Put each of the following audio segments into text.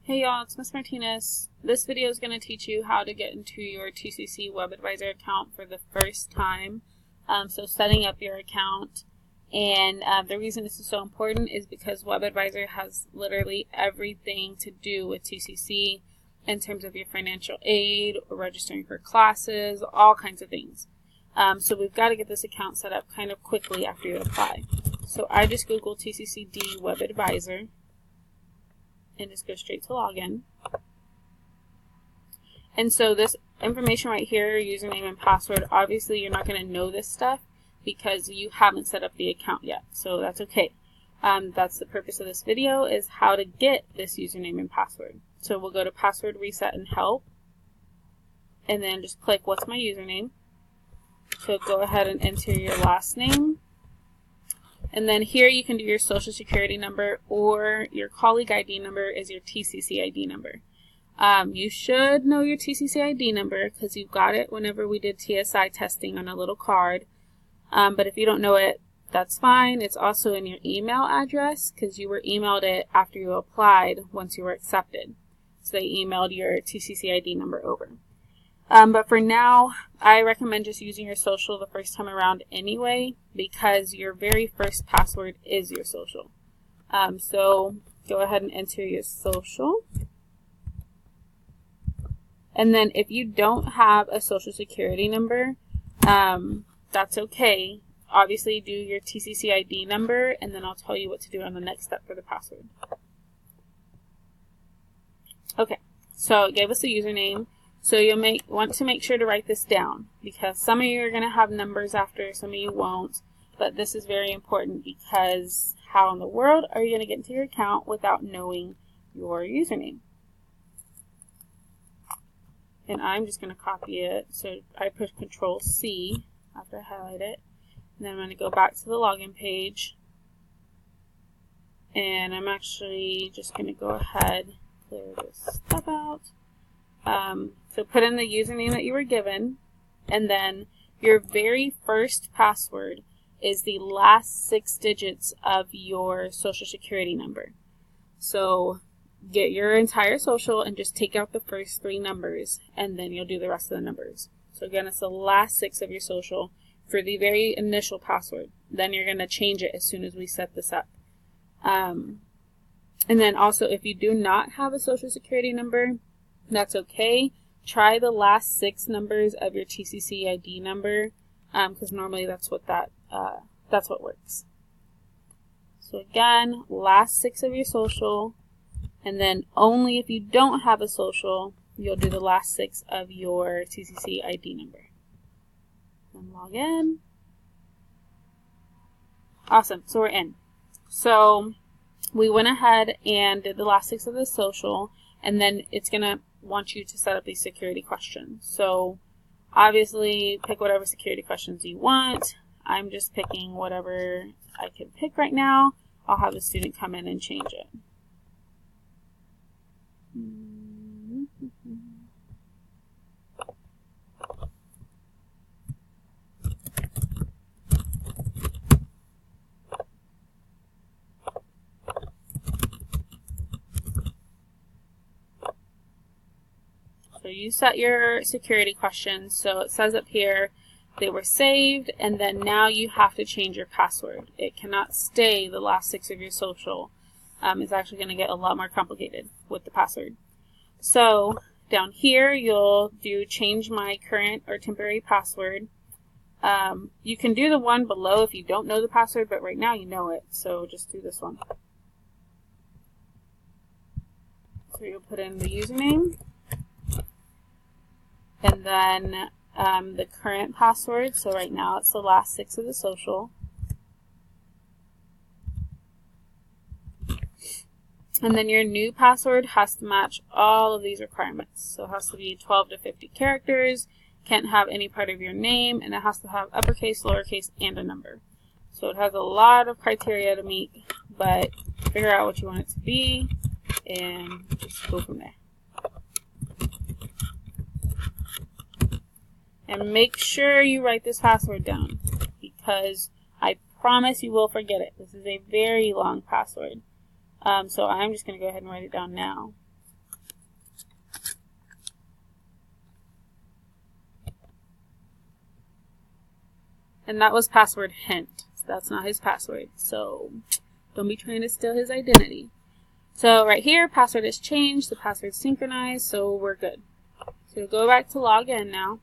Hey y'all, it's Ms. Martinez. This video is going to teach you how to get into your TCC WebAdvisor account for the first time. So setting up your account. And the reason this is so important is because WebAdvisor has literally everything to do with TCC in terms of your financial aid, or registering for classes, all kinds of things. So we've got to get this account set up kind of quickly after you apply. So I just Googled TCC WebAdvisor and just go straight to login. And so this information right here, username and password, obviously you're not going to know this stuff because you haven't set up the account yet. So that's okay. That's the purpose of this video, is how to get this username and password. So we'll go to password reset and help, and then just click what's my username. So go ahead and enter your last name. And then here you can do your social security number, or your colleague ID number is your TCC ID number. You should know your TCC ID number because you got it whenever we did TSI testing on a little card. But if you don't know it, that's fine. It's also in your email address because you were emailed it after you applied once you were accepted. So they emailed your TCC ID number over. But for now, I recommend just using your social the first time around anyway, because your very first password is your social. So go ahead and enter your social. And then if you don't have a social security number, that's okay. Obviously do your TCC ID number, and then I'll tell you what to do on the next step for the password. Okay, so it gave us a username. So you'll want to make sure to write this down, because some of you are going to have numbers after, some of you won't. But this is very important, because how in the world are you going to get into your account without knowing your username? And I'm just going to copy it. So I push Control C after I highlight it. And then I'm going to go back to the login page. And I'm actually just going to go ahead and clear this stuff out. So put in the username that you were given, and then your very first password is the last 6 digits of your social security number. So get your entire social and just take out the first 3 numbers, and then you'll do the rest of the numbers. So again, it's the last 6 of your social for the very initial password. Then you're going to change it as soon as we set this up. And then also, if you do not have a social security number, that's okay. Try the last 6 numbers of your TCC ID number, because normally that's what works. So again, last 6 of your social, and then only if you don't have a social, you'll do the last 6 of your TCC ID number. And log in. Awesome. So we're in. So we went ahead and did the last 6 of the social, and then it's going to want you to set up these security questions. So obviously pick whatever security questions you want. I'm just picking whatever I can pick right now. I'll have the student come in and change it. So you set your security questions. So it says up here they were saved, and then now you have to change your password. It cannot stay the last 6 of your social. It's actually going to get a lot more complicated with the password. So down here you'll do change my current or temporary password. You can do the one below if you don't know the password, but right now you know it, so just do this one. So you'll put in the username, and then the current password. So right now it's the last 6 of the social. And then your new password has to match all of these requirements. So it has to be 12 to 50 characters, can't have any part of your name, and it has to have uppercase, lowercase, and a number. So it has a lot of criteria to meet, but figure out what you want it to be and just go from there. And make sure you write this password down, because I promise you will forget it. This is a very long password. So I'm just going to go ahead and write it down now. And that was password hint. So that's not his password. So don't be trying to steal his identity. So right here, password is changed. The password's synchronized. So we're good. So go back to log in now.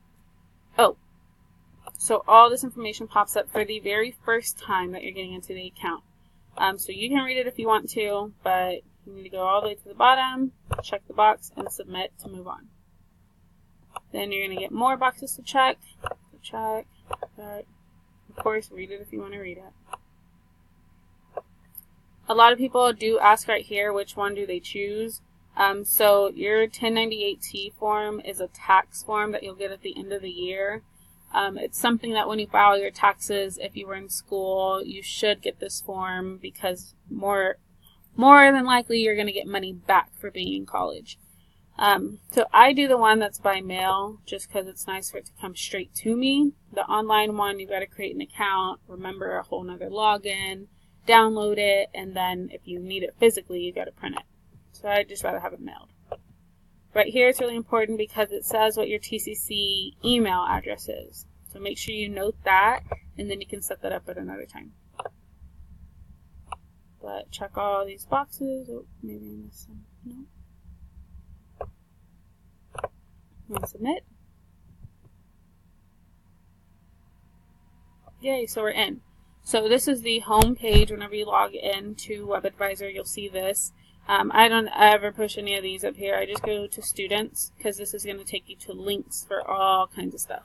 Oh, so all this information pops up for the very first time that you're getting into the account. So you can read it if you want to, but you need to go all the way to the bottom, check the box, and submit to move on. Then you're going to get more boxes to check. So check, check. Of course, read it if you want to read it. A lot of people do ask right here, which one do they choose? So your 1098-T form is a tax form that you'll get at the end of the year. It's something that when you file your taxes, if you were in school, you should get this form because more than likely you're going to get money back for being in college. So I do the one that's by mail just because it's nice for it to come straight to me. The online one, you've got to create an account, remember a whole nother login, download it, and then if you need it physically, you've got to print it. So I'd just rather have it mailed. Right here, it's really important because it says what your TCC email address is. So make sure you note that, and then you can set that up at another time. But check all these boxes. Oh, maybe I missed some. No. And submit. Yay, so we're in. So this is the home page. Whenever you log in to WebAdvisor, you'll see this. I don't ever push any of these up here. I just go to students because this is going to take you to links for all kinds of stuff.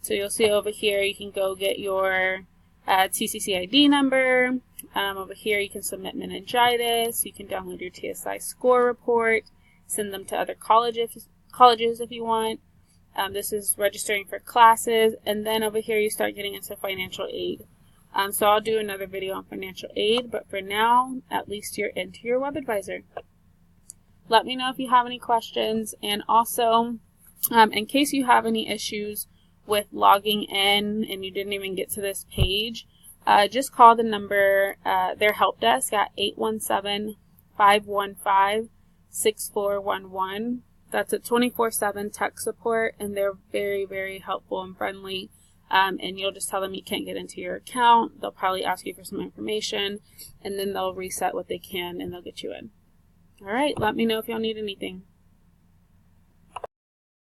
So you'll see over here you can go get your TCC ID number. Over here you can submit meningitis. You can download your TSI score report. Send them to other colleges if you want. This is registering for classes. And then over here you start getting into financial aid. So I'll do another video on financial aid, but for now, at least you're into your WebAdvisor. Let me know if you have any questions, and also, in case you have any issues with logging in and you didn't even get to this page, just call the number, their help desk at 817-515-6411. That's a 24/7 tech support, and they're very, very helpful and friendly. And you'll just tell them you can't get into your account. They'll probably ask you for some information, and then they'll reset what they can, and they'll get you in. All right, let me know if y'all need anything.